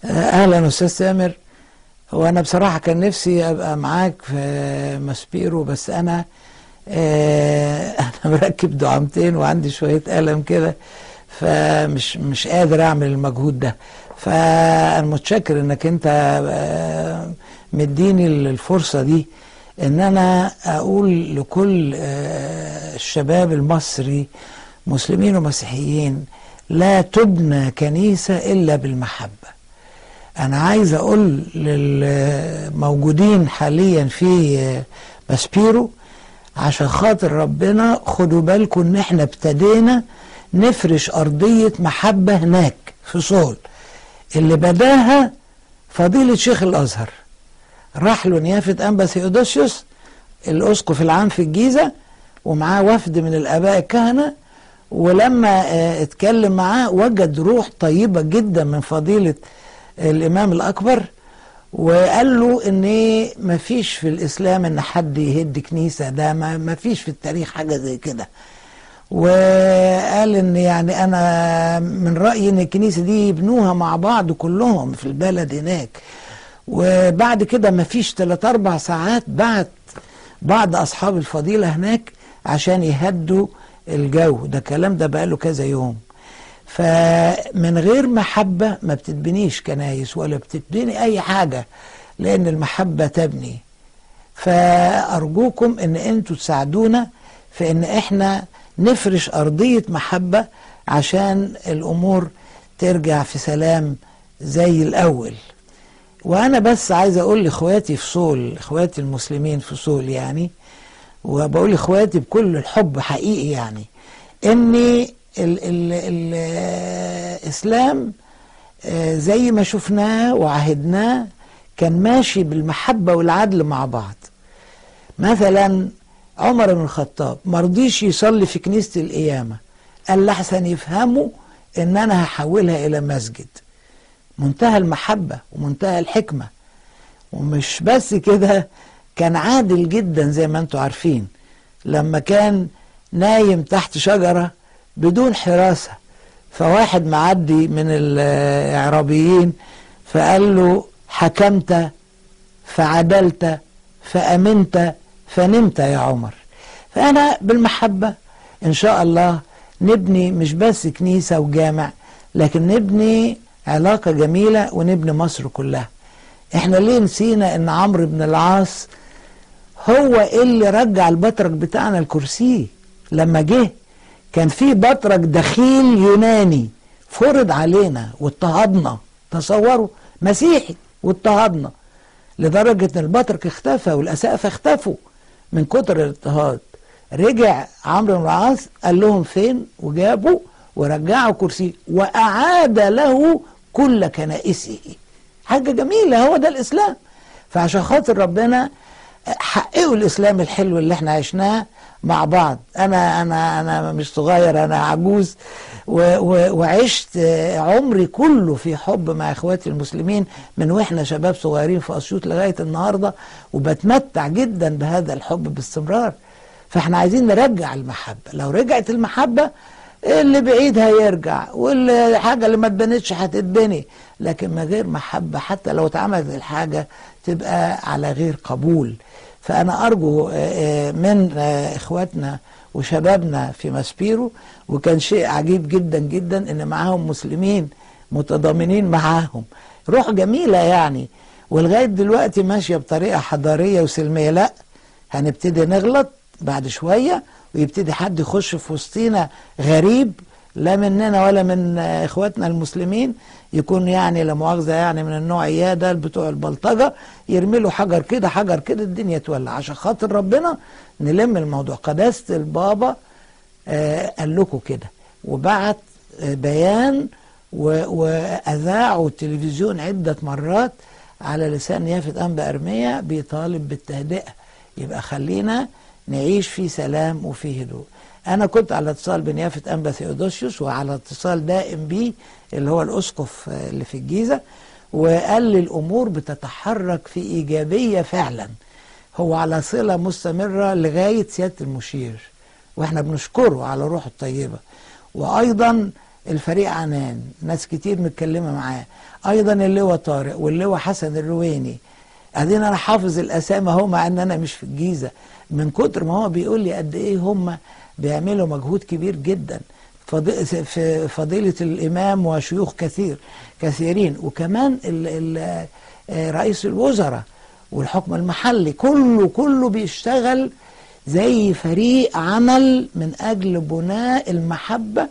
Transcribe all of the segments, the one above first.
اهلا استاذ سامر. هو انا بصراحه كان نفسي ابقى معاك في ماسبيرو، بس انا انا مركب دعامتين وعندي شويه الم كده، فمش قادر اعمل المجهود ده. فانا متشكر انك انت مديني الفرصه دي ان انا اقول لكل الشباب المصري مسلمين ومسيحيين: لا تبنى كنيسه الا بالمحبه. أنا عايز أقول للموجودين حاليا في ماسبيرو عشان خاطر ربنا خدوا بالكم إن إحنا ابتدينا نفرش أرضية محبة هناك في صول، اللي بداها فضيلة شيخ الأزهر، راح له نيافة أنبا ثيودوسيوس الأسقف العام في الجيزة ومعاه وفد من الآباء الكهنة، ولما اتكلم معاه وجد روح طيبة جدا من فضيلة الإمام الأكبر، وقال له إن ما فيش في الإسلام إن حد يهد كنيسة، ده ما فيش في التاريخ حاجة زي كده. وقال إن يعني أنا من رأيي إن الكنيسة دي يبنوها مع بعض كلهم في البلد هناك. وبعد كده ما فيش 3-4 ساعات بعت بعض أصحاب الفضيلة هناك عشان يهدوا الجو ده. الكلام ده بقاله كذا يوم. فمن غير محبة ما بتتبنيش كنايس ولا بتتبني أي حاجة، لأن المحبة تبني. فأرجوكم إن أنتوا تساعدونا في إن إحنا نفرش أرضية محبة عشان الأمور ترجع في سلام زي الأول. وأنا بس عايز أقول لإخواتي في صول، إخواتي المسلمين في صول يعني، وبقول لإخواتي بكل الحب حقيقي يعني، إني الإسلام زي ما شفناه وعهدناه كان ماشي بالمحبة والعدل مع بعض. مثلا عمر بن الخطاب مرضيش يصلي في كنيسة القيامة، قال لحسن يفهموا إن أنا هحولها إلى مسجد. منتهى المحبة ومنتهى الحكمة. ومش بس كده، كان عادل جدا زي ما انتوا عارفين، لما كان نايم تحت شجرة بدون حراسة، فواحد معدي من الإعرابيين فقال له: حكمت فعدلت فأمنت فنمت يا عمر. فأنا بالمحبة إن شاء الله نبني مش بس كنيسة وجامع، لكن نبني علاقة جميلة ونبني مصر كلها. احنا ليه نسينا ان عمرو بن العاص هو اللي رجع البطرك بتاعنا الكرسي؟ لما جه كان في بطرك دخيل يوناني فرض علينا واضطهدنا، تصوروا، مسيحي واضطهدنا، لدرجة ان البطرك اختفى والأسقفة اختفوا من كتر الاضطهاد. رجع عمرو بن العاص قال لهم فين، وجابوا ورجعوا كرسي وأعاد له كل كنائسه. حاجة جميلة، هو ده الإسلام. فعشان خاطر ربنا حققوا الإسلام الحلو اللي احنا عشناه مع بعض. أنا مش صغير، أنا عجوز، وعشت عمري كله في حب مع إخواتي المسلمين من وإحنا شباب صغيرين في أسيوط لغاية النهاردة، وبتمتع جدا بهذا الحب باستمرار. فاحنا عايزين نرجع المحبة. لو رجعت المحبة اللي بعيد هيرجع، والحاجة اللي ما اتبنتش هتتبني. لكن من غير محبة حتى لو اتعملت الحاجة تبقى على غير قبول. فأنا أرجو من إخواتنا وشبابنا في ماسبيرو، وكان شيء عجيب جدا جدا إن معاهم مسلمين متضامنين معاهم، روح جميلة يعني، ولغاية دلوقتي ماشية بطريقة حضارية وسلمية. لا، هنبتدي نغلط بعد شوية ويبتدي حد يخش في وسطينا غريب، لا مننا ولا من اخواتنا المسلمين، يكون يعني لا مؤاخذة يعني من النوع ده بتوع البلطجة، يرمي له حجر كده حجر كده الدنيا تولع. عشان خاطر ربنا نلم الموضوع. قداسة البابا قال لكم كده، وبعت بيان وأذاعوا التلفزيون عدة مرات على لسان نيافة أنبا أرميا بيطالب بالتهدئة. يبقى خلينا نعيش في سلام وفي هدوء. أنا كنت على اتصال بنيافة أنبا ثيودوسيوس، وعلى اتصال دائم بيه اللي هو الأسقف اللي في الجيزة، وقال لي الأمور بتتحرك في إيجابية فعلا. هو على صلة مستمرة لغاية سيادة المشير، وإحنا بنشكره على روحه الطيبة. وأيضا الفريق عنان ناس كتير متكلمة معاه، أيضا اللواء طارق واللواء حسن الرويني. قاعدين أنا حافظ الأسامي أهو مع إن أنا مش في الجيزة، من كتر ما هو بيقول لي قد إيه هم بيعملوا مجهود كبير جدا. في فضيلة الإمام وشيوخ كثيرين، وكمان رئيس الوزراء والحكم المحلي، كله بيشتغل زي فريق عمل من أجل بناء المحبة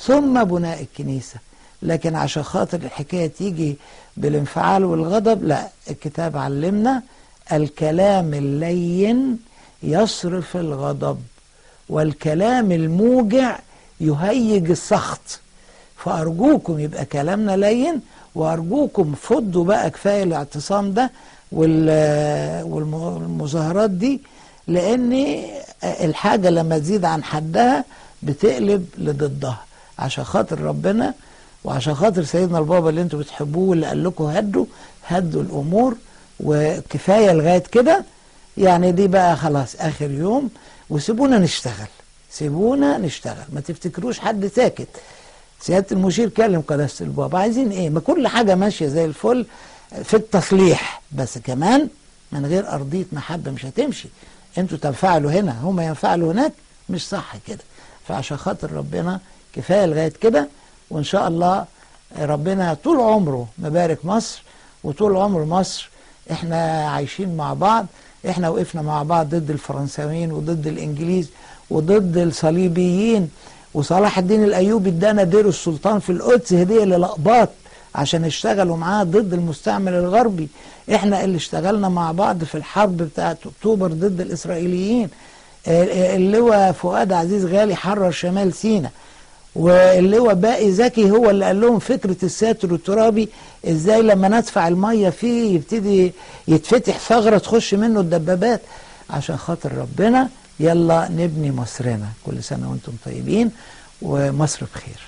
ثم بناء الكنيسة. لكن عشان خاطر الحكاية تيجي بالانفعال والغضب، لا، الكتاب علمنا الكلام اللين يصرف الغضب، والكلام الموجع يهيج السخط. فأرجوكم يبقى كلامنا لين، وأرجوكم فضوا بقى كفاية الاعتصام ده والمظاهرات دي، لأن الحاجة لما تزيد عن حدها بتقلب لضدها. عشان خاطر ربنا وعشان خاطر سيدنا البابا اللي انتوا بتحبوه واللي قال لكم هدوا الأمور وكفاية لغاية كده. يعني دي بقى خلاص آخر يوم، وسيبونا نشتغل، ما تفتكروش حد ساكت. سيادة المشير كلم قداسة البابا، عايزين ايه؟ ما كل حاجة ماشية زي الفل في التصليح، بس كمان من غير أرضية محبة مش هتمشي. انتوا تنفعلوا هنا هم ينفعلوا هناك، مش صح كده. فعشان خاطر ربنا كفاية لغاية كده، وإن شاء الله ربنا طول عمره مبارك مصر، وطول عمر مصر احنا عايشين مع بعض. احنا وقفنا مع بعض ضد الفرنساويين وضد الإنجليز وضد الصليبيين، وصلاح الدين الأيوبي ادانا دير السلطان في القدس هدية للأقباط عشان اشتغلوا معاه ضد المستعمر الغربي. احنا اللي اشتغلنا مع بعض في الحرب بتاعت أكتوبر ضد الإسرائيليين. اللواء فؤاد عزيز غالي حرر شمال سيناء، واللواء باقي زكي هو اللي قال لهم فكرة الساتر الترابي، ازاي لما ندفع المية فيه يبتدي يتفتح ثغرة تخش منه الدبابات. عشان خاطر ربنا يلا نبني مصرنا. كل سنة وانتم طيبين ومصر بخير.